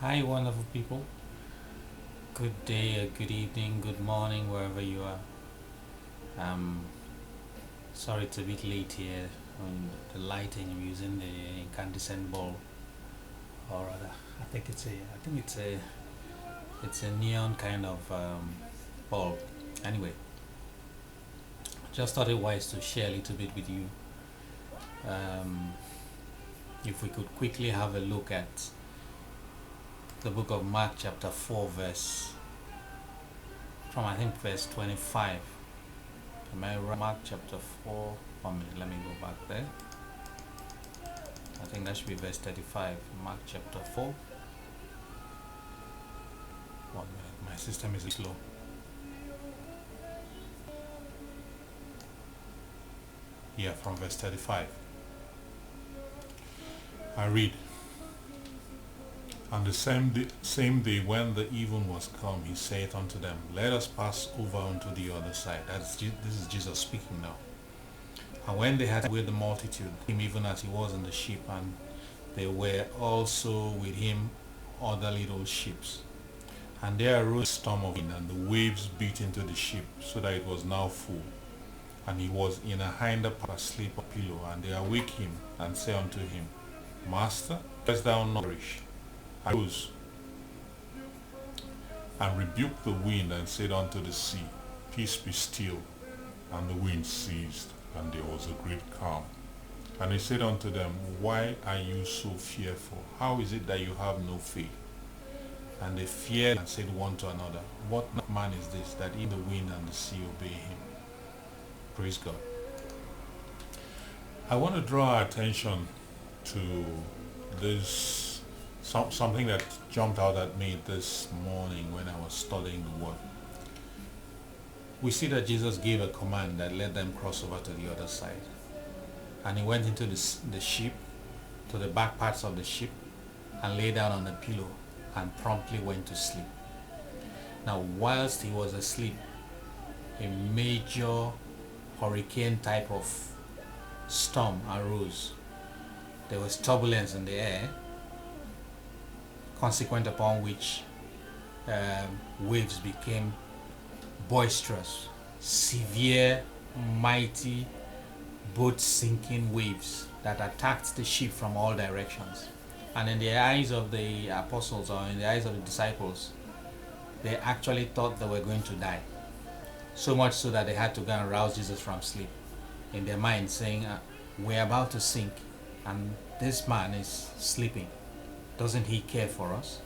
Hi, wonderful people. Good day, good evening, good morning, wherever you are. Sorry it's a bit late here on the lighting. I'm using the incandescent bulb, or rather, I think it's a neon kind of bulb. Anyway, just thought it wise to share a little bit with you. Um, if we could quickly have a look at the book of Mark, chapter 4, verse 25. Am I right? Mark chapter 4. 1 minute, let me go back there. I think that should be verse 35. Mark chapter 4. 1 minute, my system is slow. Yeah, from verse 35. I read. And the same day when the even was come, he said unto them, Let us pass over unto the other side. This is Jesus speaking now. And when they had with the multitude, him even as he was in the ship, and there were also with him other little ships. And there arose a storm of wind, and the waves beat into the ship, so that it was now full. And he was in a hinder part asleep on a pillow. And they awake him, and say unto him, Master, dost thou not perish? And rose, and rebuked the wind, and said unto the sea, Peace be still. And the wind ceased, and there was a great calm. And he said unto them, Why are you so fearful? How is it that you have no faith? And they feared and said one to another, What man is this, that even the wind and the sea obey him? Praise God. I want to draw our attention to this, something that jumped out at me this morning when I was studying the Word. We see that Jesus gave a command that let them cross over to the other side. And he went into the ship, to the back parts of the ship, and lay down on a pillow and promptly went to sleep. Now, whilst he was asleep, a major hurricane type of storm arose. There was turbulence in the air, consequent upon which waves became boisterous, severe, mighty, boat-sinking waves that attacked the ship from all directions. And in the eyes of the apostles, or in the eyes of the disciples, they actually thought they were going to die. So much so that they had to go and rouse Jesus from sleep in their mind, saying, We're about to sink, and this man is sleeping. Doesn't he care for us?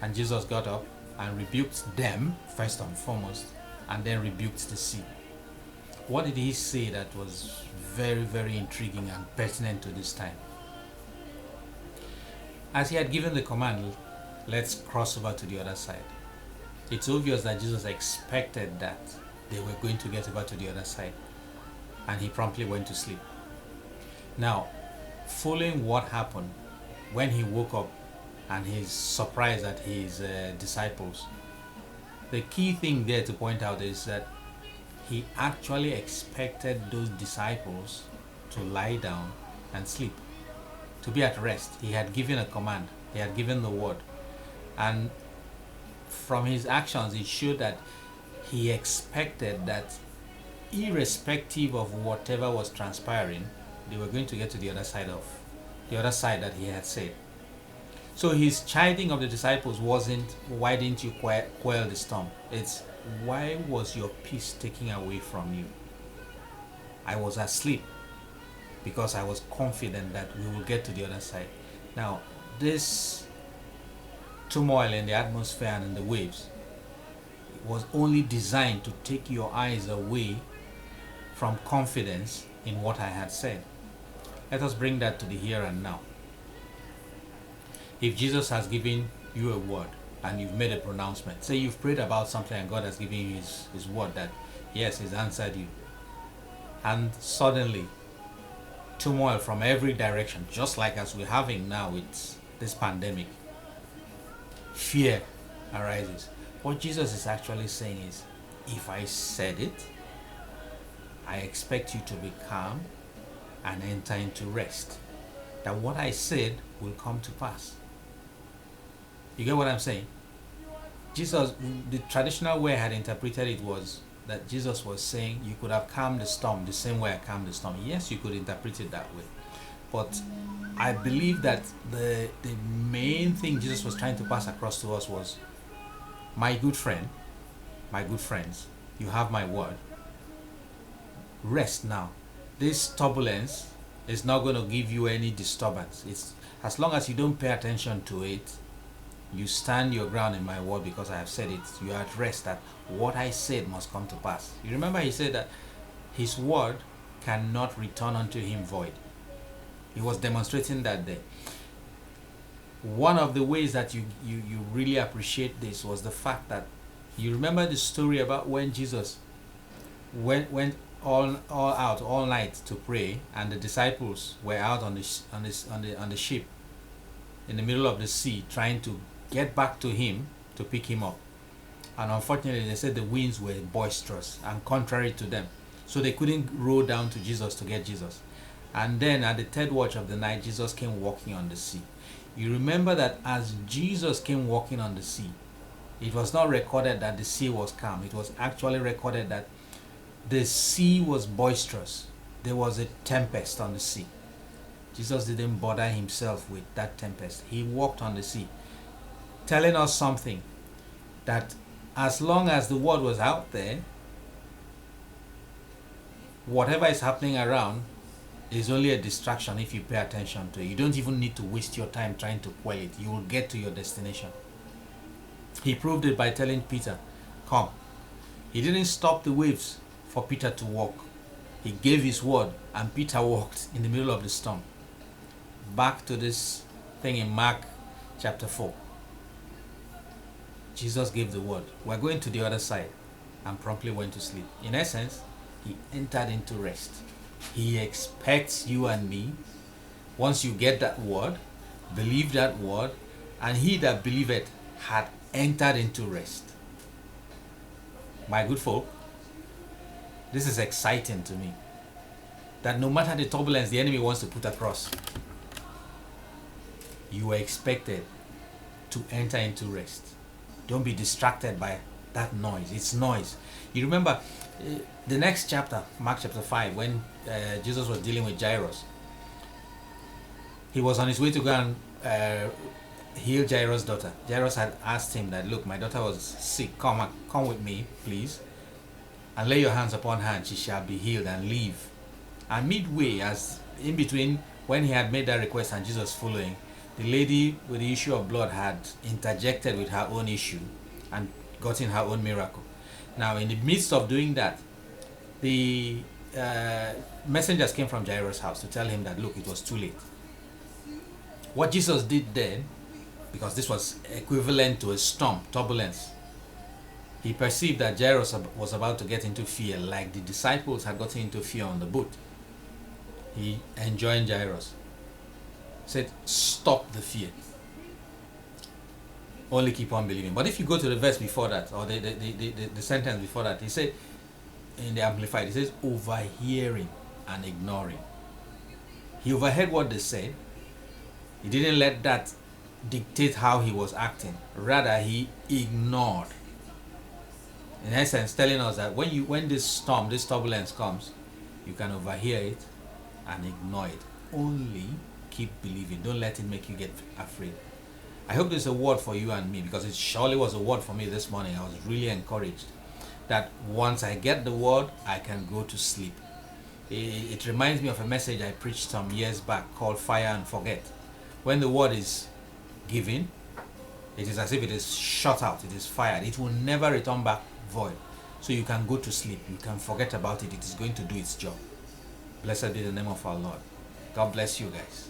And Jesus got up and rebuked them, first and foremost, and then rebuked the sea. What did he say that was very, very intriguing and pertinent to this time? As he had given the command, let's cross over to the other side, it's obvious that Jesus expected that they were going to get over to the other side, and he promptly went to sleep. Now, following what happened when he woke up and he's surprised at his disciples, the key thing there to point out is that he actually expected those disciples to lie down and sleep, to be at rest. He had given a command, he had given the word, and from his actions it showed that he expected that irrespective of whatever was transpiring, they were going to get to the other side that he had said. So his chiding of the disciples wasn't, why didn't you quell the storm? It's, why was your peace taken away from you? I was asleep because I was confident that we will get to the other side. Now, this turmoil in the atmosphere and in the waves was only designed to take your eyes away from confidence in what I had said. Let us bring that to the here and now. If Jesus has given you a word and you've made a pronouncement, say you've prayed about something and God has given you his word that yes, he's answered you, and suddenly turmoil from every direction, just like as we're having now with this pandemic, fear arises. What Jesus is actually saying is, if I said it, I expect you to be calm and enter into rest. That what I said will come to pass. You get what I'm saying? Jesus, the traditional way I had interpreted it was that Jesus was saying you could have calmed the storm the same way I calmed the storm. Yes, you could interpret it that way. But I believe that the main thing Jesus was trying to pass across to us was, my good friend, my good friends, you have my word. Rest now. This turbulence is not going to give you any disturbance. It's as long as you don't pay attention to it, you stand your ground in my word because I have said it. You are at rest that what I said must come to pass. You remember he said that his word cannot return unto him void. He was demonstrating that there. One of the ways that you really appreciate this was the fact that you remember the story about when Jesus went all out all night to pray, and the disciples were out on the ship in the middle of the sea trying to get back to him to pick him up. And unfortunately, they said the winds were boisterous and contrary to them, so they couldn't row down to Jesus to get Jesus. And then at the third watch of the night, Jesus came walking on the sea. You remember that as Jesus came walking on the sea, it was not recorded that the sea was calm. It was actually recorded that the sea was boisterous. There was a tempest on the sea. Jesus didn't bother himself with that tempest. He walked on the sea, telling us something, that as long as the word was out there, whatever is happening around is only a distraction if you pay attention to it. You don't even need to waste your time trying to quell it. You will get to your destination. He proved it by telling Peter, come. He didn't stop the waves for Peter to walk. He gave his word and Peter walked in the middle of the storm. Back to this thing in Mark chapter 4. Jesus gave the word. We're going to the other side, and promptly went to sleep. In essence, he entered into rest. He expects you and me, once you get that word, believe that word, and he that believeth had entered into rest. My good folk, this is exciting to me. That no matter the turbulence the enemy wants to put across, you are expected to enter into rest. Don't be distracted by that noise. It's noise. You remember the next chapter, Mark chapter 5, when Jesus was dealing with Jairus. He was on his way to go and heal Jairus' daughter. Jairus had asked him that, look, my daughter was sick. Come with me, please, and lay your hands upon her, and she shall be healed and live. And midway, as in between, when he had made that request and Jesus following, the lady with the issue of blood had interjected with her own issue and gotten her own miracle. Now, in the midst of doing that, the messengers came from Jairus' house to tell him that, look, it was too late. What Jesus did then, because this was equivalent to a storm, turbulence, he perceived that Jairus was about to get into fear, like the disciples had gotten into fear on the boat. He enjoined Jairus, said, stop the fear. Only keep on believing. But if you go to the verse before that, or the sentence before that, he said, in the Amplified, he says, overhearing and ignoring. He overheard what they said. He didn't let that dictate how he was acting. Rather, he ignored. In essence, telling us that when this storm, this turbulence comes, you can overhear it and ignore it. Only keep believing. Don't let it make you get afraid. I hope this is a word for you and me, because it surely was a word for me this morning. I was really encouraged that once I get the word, I can go to sleep. It reminds me of a message I preached some years back called Fire and Forget. When the word is given, it is as if it is shot out, it is fired. It will never return back void. So you can go to sleep. You can forget about it. It is going to do its job. Blessed be the name of our Lord. God bless you guys.